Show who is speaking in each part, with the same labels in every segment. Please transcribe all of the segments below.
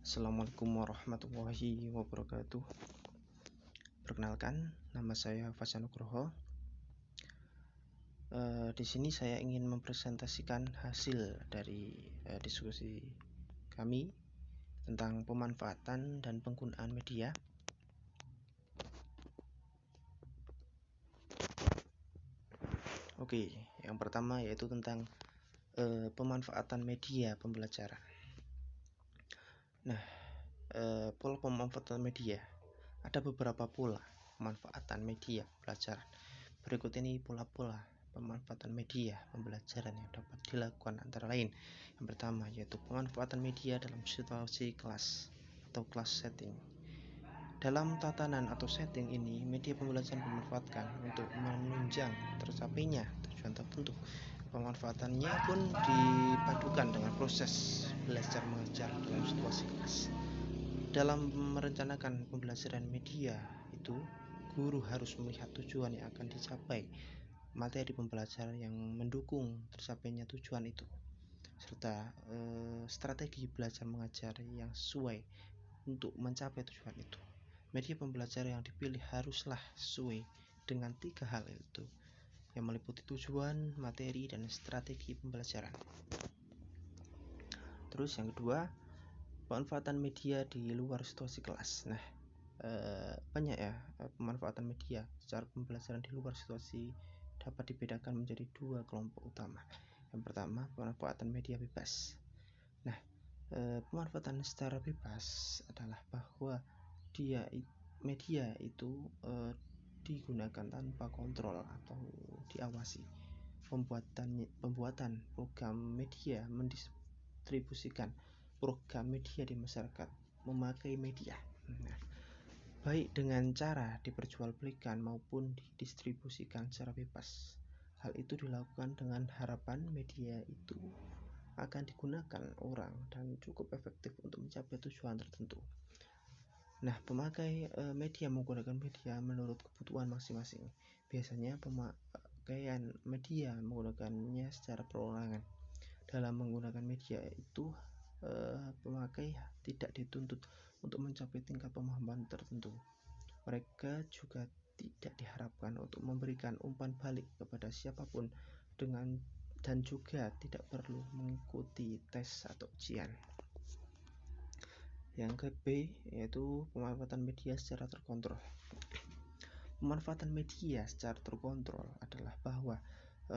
Speaker 1: Assalamualaikum warahmatullahi wabarakatuh. Perkenalkan, nama saya Fasan Nugroho. Di sini saya ingin mempresentasikan hasil dari diskusi kami tentang pemanfaatan dan penggunaan media. Oke, yang pertama yaitu tentang pemanfaatan media pembelajaran. Nah, pola pemanfaatan media. Ada beberapa pola pemanfaatan media pembelajaran. Berikut ini pola-pola pemanfaatan media pembelajaran yang dapat dilakukan antara lain. Yang pertama yaitu pemanfaatan media dalam situasi kelas atau class setting. Dalam tatanan atau setting ini, media pembelajaran dimanfaatkan untuk menunjang tercapainya tujuan tertentu. Pemanfaatannya pun dipadukan dengan proses belajar mengajar dalam situasi kelas. Dalam merencanakan pembelajaran media itu, guru harus melihat tujuan yang akan dicapai, materi pembelajaran yang mendukung tercapainya tujuan itu, serta strategi belajar mengajar yang sesuai untuk mencapai tujuan itu. Media pembelajaran yang dipilih haruslah sesuai dengan 3 hal itu, yang meliputi tujuan, materi, dan strategi pembelajaran. Terus yang kedua, pemanfaatan media di luar situasi kelas. Nah, banyak ya pemanfaatan media secara pembelajaran di luar situasi dapat dibedakan menjadi 2 kelompok utama. Yang pertama, pemanfaatan media bebas. Nah, pemanfaatan secara bebas adalah bahwa media itu digunakan tanpa kontrol atau diawasi. Pembuatan program media mendistribusikan program media di masyarakat memakai media. Nah, baik dengan cara diperjualbelikan maupun didistribusikan secara bebas. Hal itu dilakukan dengan harapan media itu akan digunakan orang dan cukup efektif untuk mencapai tujuan tertentu. Nah, pemakai media menggunakan media menurut kebutuhan masing-masing. Biasanya pemakaian media menggunakannya secara perorangan. Dalam menggunakan media itu, pemakai tidak dituntut untuk mencapai tingkat pemahaman tertentu. Mereka juga tidak diharapkan untuk memberikan umpan balik kepada siapapun dan juga tidak perlu mengikuti tes atau ujian. Yang ke B yaitu pemanfaatan media secara terkontrol. Pemanfaatan media secara terkontrol adalah bahwa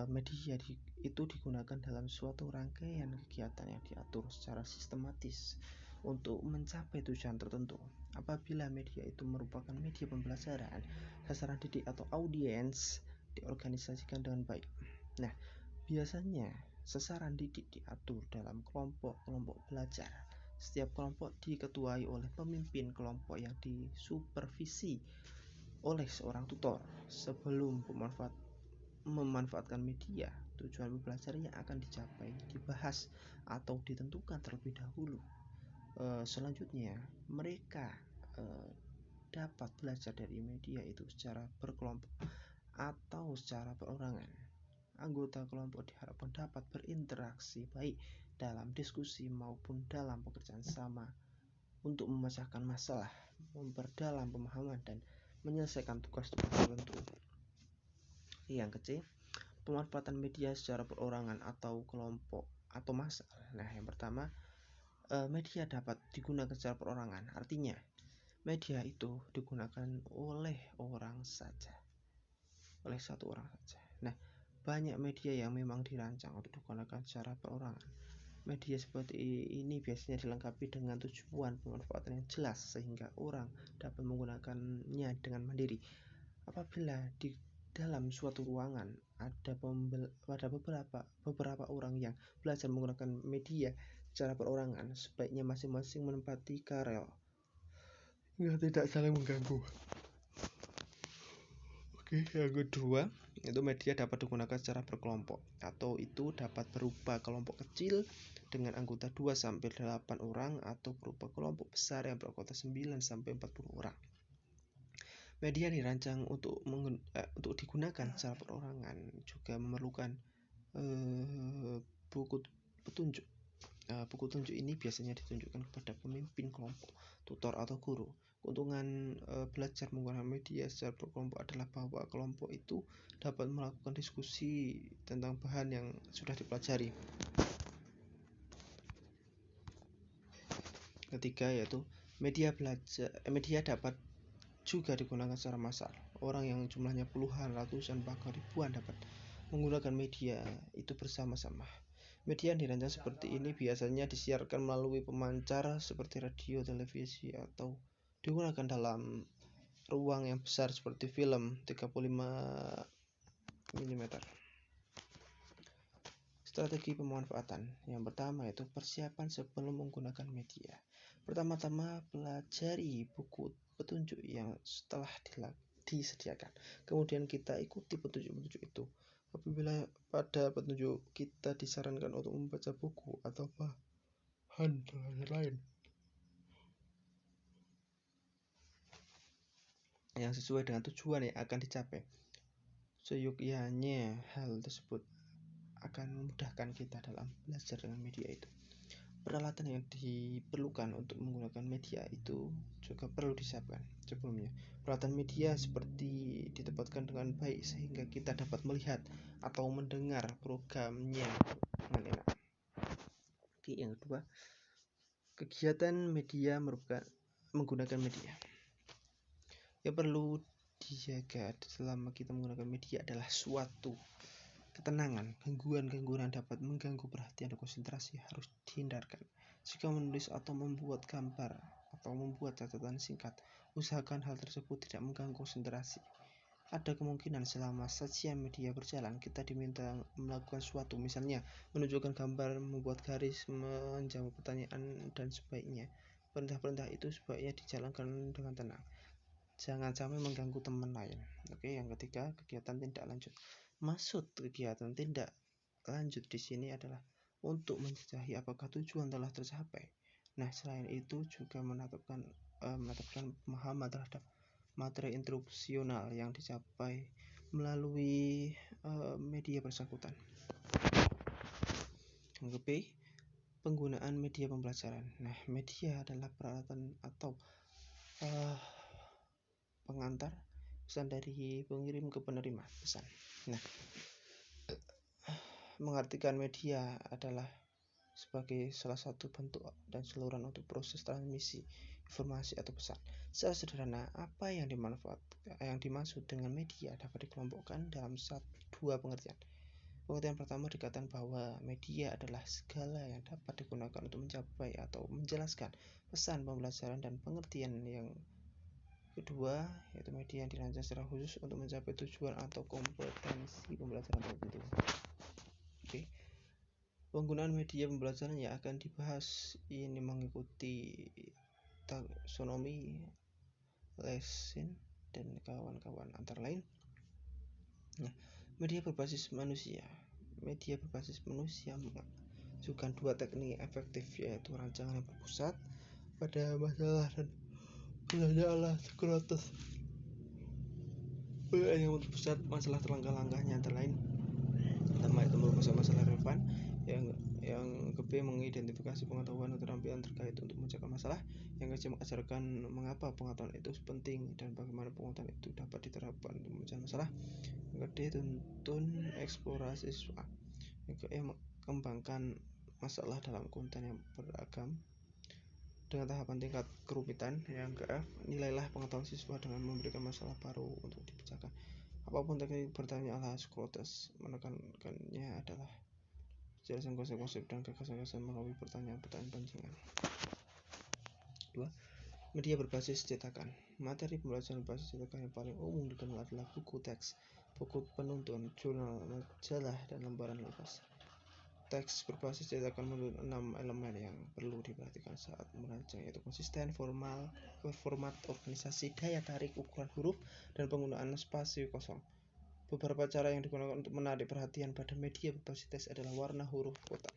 Speaker 1: media itu digunakan dalam suatu rangkaian kegiatan yang diatur secara sistematis untuk mencapai tujuan tertentu. Apabila media itu merupakan media pembelajaran, sasaran didik atau audiens diorganisasikan dengan baik. Nah, biasanya sasaran didik diatur dalam kelompok-kelompok belajar. Setiap kelompok diketuai oleh pemimpin kelompok yang disupervisi oleh seorang tutor. Sebelum memanfaatkan media, tujuan pembelajaran yang akan dicapai dibahas atau ditentukan terlebih dahulu. Selanjutnya, mereka dapat belajar dari media itu secara berkelompok atau secara perorangan. Anggota kelompok diharapkan dapat berinteraksi baik dalam diskusi maupun dalam pekerjaan sama untuk memecahkan masalah, memperdalam pemahaman, dan menyelesaikan tugas-tugas tertentu. Yang kecil, pemanfaatan media secara perorangan atau kelompok atau massa. Nah, yang pertama, media dapat digunakan secara perorangan. Artinya, media itu digunakan oleh satu orang saja. Nah, banyak media yang memang dirancang untuk digunakan secara perorangan. Media seperti ini biasanya dilengkapi dengan tujuan pemanfaatan yang jelas sehingga orang dapat menggunakannya dengan mandiri. Apabila di dalam suatu ruangan ada beberapa orang yang belajar menggunakan media secara perorangan, sebaiknya masing-masing menempati karel yang tidak saling mengganggu. Oke, yang kedua, itu media dapat digunakan secara berkelompok, atau itu dapat berupa kelompok kecil dengan anggota 2-8 orang atau berupa kelompok besar yang beranggota 9-40 orang. Media dirancang untuk digunakan secara perorangan juga memerlukan buku petunjuk Buku tunjuk ini biasanya ditunjukkan kepada pemimpin kelompok, tutor atau guru. Keuntungan belajar menggunakan media secara berkelompok adalah bahwa kelompok itu dapat melakukan diskusi tentang bahan yang sudah dipelajari. Ketiga yaitu media dapat juga digunakan secara massal. Orang yang jumlahnya puluhan, ratusan, bahkan ribuan dapat menggunakan media itu bersama-sama. Media yang dirancang seperti ini biasanya disiarkan melalui pemancar seperti radio, televisi, atau digunakan dalam ruang yang besar seperti film 35 mm. Strategi pemanfaatan. Yang pertama yaitu persiapan sebelum menggunakan media. Pertama-tama pelajari buku petunjuk yang telah disediakan. Kemudian kita ikuti petunjuk-petunjuk itu. Apabila pada petunjuk kita disarankan untuk membaca buku atau bahan lain yang sesuai dengan tujuan yang akan dicapai, seyogyanya hal tersebut akan memudahkan kita dalam belajar dengan media itu. Peralatan yang diperlukan untuk menggunakan media itu juga perlu disiapkan sebelumnya. Peralatan media seperti ditempatkan dengan baik sehingga kita dapat melihat atau mendengar programnya dengan enak. Oke, yang kedua, kegiatan media menggunakan media. Yang perlu dijaga selama kita menggunakan media adalah suatu ketenangan. Gangguan-gangguan yang dapat mengganggu perhatian dan konsentrasi harus dihindarkan. Jika menulis atau membuat gambar atau membuat catatan singkat, usahakan hal tersebut tidak mengganggu konsentrasi. Ada kemungkinan selama sajian media berjalan kita diminta melakukan sesuatu, misalnya menunjukkan gambar, membuat garis, menjawab pertanyaan, dan sebaiknya. Perintah-perintah itu sebaiknya dijalankan dengan tenang. Jangan sampai mengganggu teman lain. Oke, yang ketiga, kegiatan tindak lanjut. Maksud kegiatan tindak lanjut di sini adalah untuk menjelajahi apakah tujuan telah tercapai. Nah, selain itu juga menetapkan pemahaman terhadap materi instruksional yang dicapai melalui media bersangkutan. Yang ke B, penggunaan media pembelajaran. Nah, media adalah peralatan atau pengantar pesan dari pengirim ke penerima pesan. Nah, mengartikan media adalah sebagai salah satu bentuk dan saluran untuk proses transmisi informasi atau pesan. Secara sederhana, apa yang dimaksud dengan media dapat dikelompokkan dalam dua pengertian. Pengertian pertama dikatakan bahwa media adalah segala yang dapat digunakan untuk mencapai atau menjelaskan pesan pembelajaran, dan pengertian yang kedua yaitu media yang dirancang secara khusus untuk mencapai tujuan atau kompetensi pembelajaran tertentu. Oke. Penggunaan media pembelajaran yang akan dibahas ini mengikuti taksonomi Lessing dan kawan-kawan antara lain. Nah, media berbasis manusia. Media berbasis manusia mengajukan dua teknik efektif, yaitu rancangan yang berpusat pada masalah dan penanyaan sekuratus yang berpusat masalah langkah-langkahnya antara lain. Pertama itu merupakan masalah relevan, yang ke B mengidentifikasi pengetahuan dan keterampilan terkait untuk memecahkan masalah, yang ke C mengajarkan mengapa pengetahuan itu penting dan bagaimana pengetahuan itu dapat diterapkan untuk memecahkan masalah, yang ke D tuntun eksplorasi siswa, yang ke E mengembangkan masalah dalam konten yang beragam dengan tahapan tingkat kerumitan, yang ke F nilailah pengetahuan siswa dengan memberikan masalah baru untuk dipecahkan. Apapun teknik bertanya ala Socrates, menekankannya adalah penjelasan konsep-konsep dan gagasan-gagasan melalui pertanyaan-pertanyaan pancingan. 2. Media berbasis cetakan. Materi pembelajaran berbasis cetakan yang paling umum dikenal adalah buku teks, buku penuntun, jurnal, majalah, dan lembaran lepas. Teks berbasis cetakan menurut 6 elemen yang perlu diperhatikan saat merancang, yaitu konsisten, format, organisasi, daya tarik, ukuran huruf, dan penggunaan spasi kosong. Beberapa cara yang digunakan untuk menarik perhatian pada media berbasis teks adalah warna, huruf, kotak.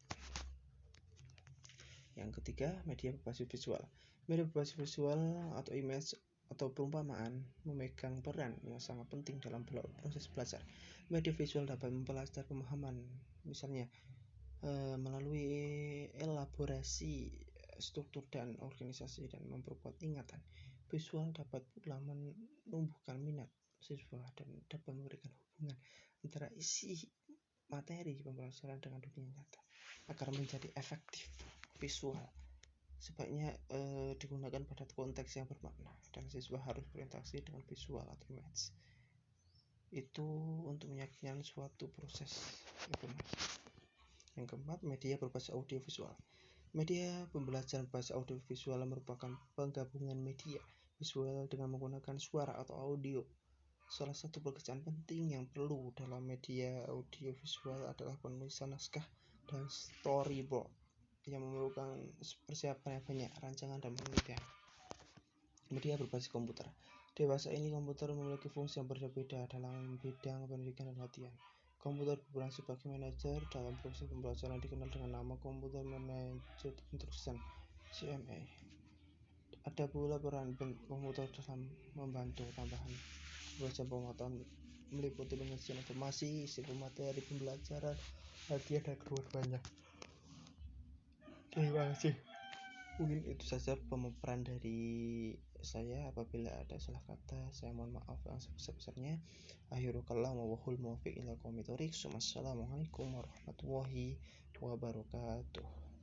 Speaker 1: Yang ketiga, media berbasis visual. Media berbasis visual atau image atau perumpamaan memegang peran yang sangat penting dalam proses belajar. Media visual dapat mempelajari pemahaman, misalnya melalui elaborasi struktur dan organisasi dan memperkuat ingatan. Visual dapat pula menumbuhkan minat siswa dan dapat memberikan hubungan antara isi materi pembelajaran dengan dunia nyata. Agar menjadi efektif, visual sebaiknya digunakan pada konteks yang bermakna dan siswa harus berinteraksi dengan visual atau image. Itu untuk meyakinkan suatu proses informasi. Yang keempat, media berbasis audiovisual. Media pembelajaran berbasis audiovisual merupakan penggabungan media visual dengan menggunakan suara atau audio. Salah satu pekerjaan penting yang perlu dalam media audiovisual adalah penulisan naskah dan storyboard yang memerlukan persiapan yang banyak, rancangan dan penelitian. Media berbasis komputer. Di masa ini komputer memiliki fungsi yang berbeda dalam bidang pendidikan dan latihan. Komputer berperan sebagai manajer dalam proses pembelajaran dikenal dengan nama Computer Managed Instruction (CMA). Ada pula peran komputer dalam membantu tambahan pembelajaran pengetahuan meliputi penyajian informasi, sistem materi pembelajaran, latihan dan keduanya. Terima kasih. Mungkin itu saja pemaparan dari saya. Apabila ada salah kata, saya mohon maaf yang sebesar-besarnya. Akhirul kalam wa wahul muwaffiq ila aqwamit thoriq. Assalamualaikum warahmatullahi wabarakatuh.